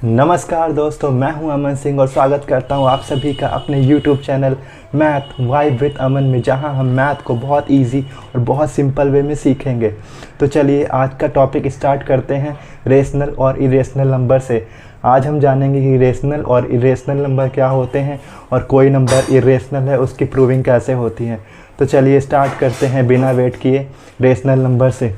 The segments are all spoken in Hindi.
नमस्कार दोस्तों, मैं हूं अमन सिंह और स्वागत करता हूं आप सभी का अपने YouTube channel math vibe with Aman में, जहां हम मैथ को बहुत इजी और बहुत सिंपल वे में सीखेंगे। तो चलिए आज का टॉपिक स्टार्ट करते हैं रेशनल और इरेशनल नंबर से। आज हम जानेंगे कि रेशनल और इरेशनल नंबर क्या होते हैं और कोई नंबर इरेशनल है उसकी प्रूविंग कैसे होती है। तो चलिए स्टार्ट करते हैं बिना वेट किए रेशनल नंबर से।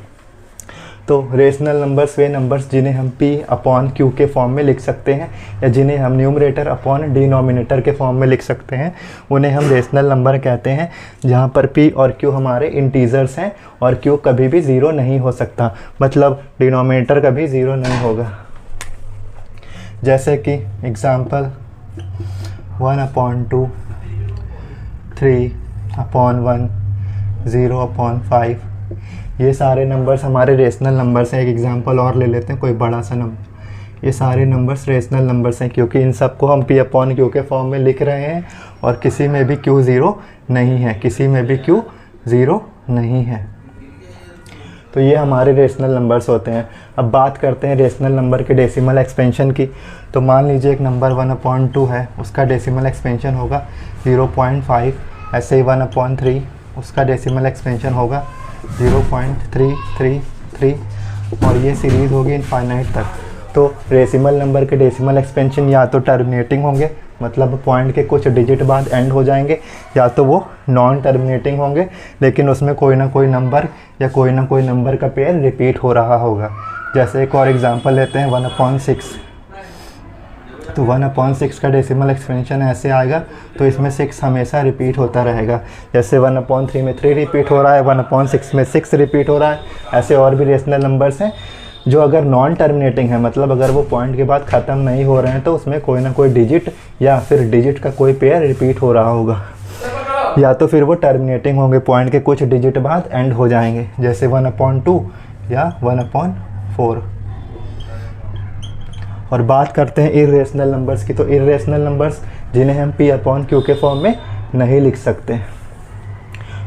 तो रेशनल नंबर्स वे नंबर्स जिन्हें हम p अपॉन q के फॉर्म में लिख सकते हैं या जिन्हें हम न्यूमरेटर अपॉन डिनोमिनेटर के फॉर्म में लिख सकते हैं, उन्हें हम रेशनल नंबर कहते हैं। जहां पर p और q हमारे इंटीजर्स हैं और q कभी भी ज़ीरो नहीं हो सकता, मतलब डिनोमिनेटर कभी ज़ीरो नहीं होगा। जैसे कि एग्ज़ाम्पल 1/2, 3/1, 0/5, ये सारे नंबर्स हमारे रेशनल नंबर्स हैं। एक एग्जांपल और ले लेते हैं, कोई बड़ा सा नंबर। ये सारे नंबर्स रेशनल नंबर्स हैं क्योंकि इन सब को हम p अपॉन q के फॉर्म में लिख रहे हैं और किसी में भी q ज़ीरो नहीं है, किसी में भी q ज़ीरो नहीं है। तो ये हमारे रेशनल नंबर्स होते हैं। अब बात करते हैं रेशनल नंबर के डेसिमल एक्सपेंशन की। तो मान लीजिए एक नंबर 1/2 है, उसका डेसिमल एक्सपेंशन होगा 0.5। ऐसे ही 1/3 उसका डेसिमल एक्सपेंशन होगा 0.333 और ये सीरीज़ होगी इनफाइनाइट तक। तो डेसिमल नंबर के डेसिमल एक्सपेंशन या तो टर्मिनेटिंग होंगे, मतलब पॉइंट के कुछ डिजिट बाद एंड हो जाएंगे, या तो वो नॉन टर्मिनेटिंग होंगे लेकिन उसमें कोई ना कोई नंबर या कोई ना कोई नंबर का पेयर रिपीट हो रहा होगा। जैसे एक और एग्जांपल लेते हैं 1/6। तो 1/6 का डेसिमल एक्सपेंशन ऐसे आएगा, तो इसमें 6 हमेशा रिपीट होता रहेगा। जैसे 1/3 में 3 रिपीट हो रहा है, 1/6 में 6 रिपीट हो रहा है। ऐसे और भी रेशनल नंबर्स हैं जो अगर नॉन टर्मिनेटिंग है, मतलब अगर वो पॉइंट के बाद ख़त्म नहीं हो रहे हैं, तो उसमें कोई ना कोई डिजिट या फिर डिजिट का कोई पेयर रिपीट हो रहा होगा, या तो फिर वो टर्मिनेटिंग होंगे, पॉइंट के कुछ डिजिट बाद एंड हो जाएंगे, जैसे 1/2 या 1/4। और बात करते हैं इरेशनल नंबर्स की। तो इरेशनल नंबर्स जिन्हें हम p अपॉन q के फॉर्म में नहीं लिख सकते।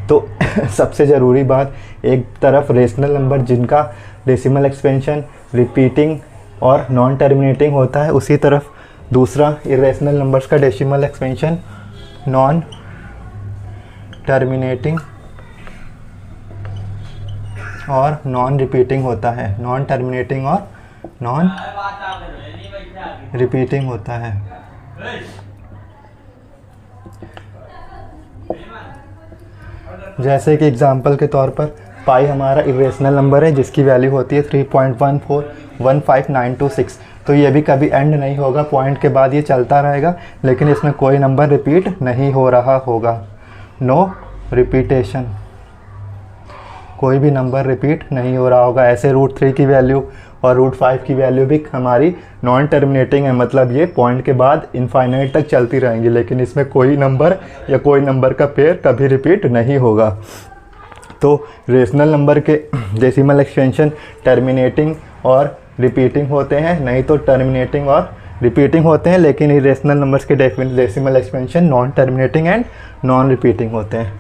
तो सबसे ज़रूरी बात, एक तरफ रेशनल नंबर जिनका डेसिमल एक्सपेंशन रिपीटिंग और नॉन टर्मिनेटिंग होता है, उसी तरफ दूसरा इरेशनल नंबर्स का डेसिमल एक्सपेंशन नॉन टर्मिनेटिंग और नॉन रिपीटिंग होता है। नॉन टर्मिनेटिंग और नॉन रिपीटिंग होता है। जैसे कि एग्जांपल के तौर पर पाई हमारा इरेशनल नंबर है जिसकी वैल्यू होती है 3.1415926। तो ये भी कभी एंड नहीं होगा, पॉइंट के बाद ये चलता रहेगा, लेकिन इसमें कोई नंबर रिपीट नहीं हो रहा होगा। नो रिपीटेशन, कोई भी नंबर रिपीट नहीं हो रहा होगा। ऐसे √3 की वैल्यू और √5 की वैल्यू भी हमारी नॉन टर्मिनेटिंग है, मतलब ये पॉइंट के बाद इनफाइनाइट तक चलती रहेंगी, लेकिन इसमें कोई नंबर या कोई नंबर का पेयर कभी रिपीट नहीं होगा। तो रेशनल नंबर के डेसिमल एक्सपेंशन टर्मिनेटिंग और रिपीटिंग होते हैं, नहीं तो टर्मिनेटिंग और रिपीटिंग होते हैं, लेकिन इरेशनल नंबर्स के decimal expansion non terminating and non repeating होते हैं।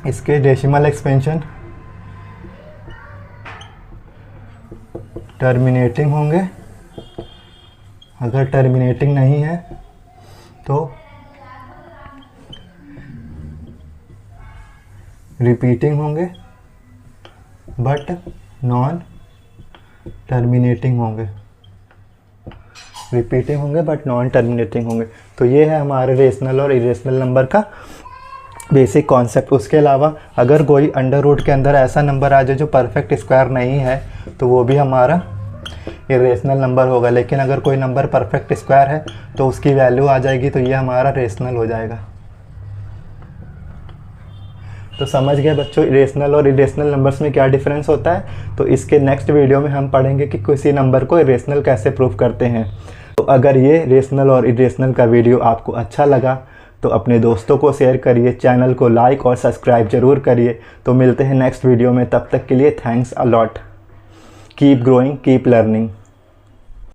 इसके डेसिमल एक्सपेंशन टर्मिनेटिंग होंगे, अगर टर्मिनेटिंग नहीं है तो रिपीटिंग होंगे, बट नॉन टर्मिनेटिंग होंगे। रिपीटिंग होंगे बट नॉन टर्मिनेटिंग होंगे। तो ये है हमारे रेशनल और इरेशनल नंबर का बेसिक कॉन्सेप्ट। उसके अलावा अगर कोई अंडर रूट के अंदर ऐसा नंबर आ जाए जो परफेक्ट स्क्वायर नहीं है, तो वो भी हमारा इरेशनल नंबर होगा। लेकिन अगर कोई नंबर परफेक्ट स्क्वायर है तो उसकी वैल्यू आ जाएगी, तो ये हमारा रेशनल हो जाएगा। तो समझ गए बच्चों इरेशनल और इरेशनल नंबर्स में क्या डिफरेंस होता है। तो इसके नेक्स्ट वीडियो में हम पढ़ेंगे कि किसी नंबर को इरेशनल कैसे प्रूव करते हैं। तो अगर ये रेशनल और इरेशनल का वीडियो आपको अच्छा लगा तो अपने दोस्तों को शेयर करिए, चैनल को लाइक और सब्सक्राइब ज़रूर करिए। तो मिलते हैं नेक्स्ट वीडियो में, तब तक के लिए thanks a lot. Keep growing, keep learning.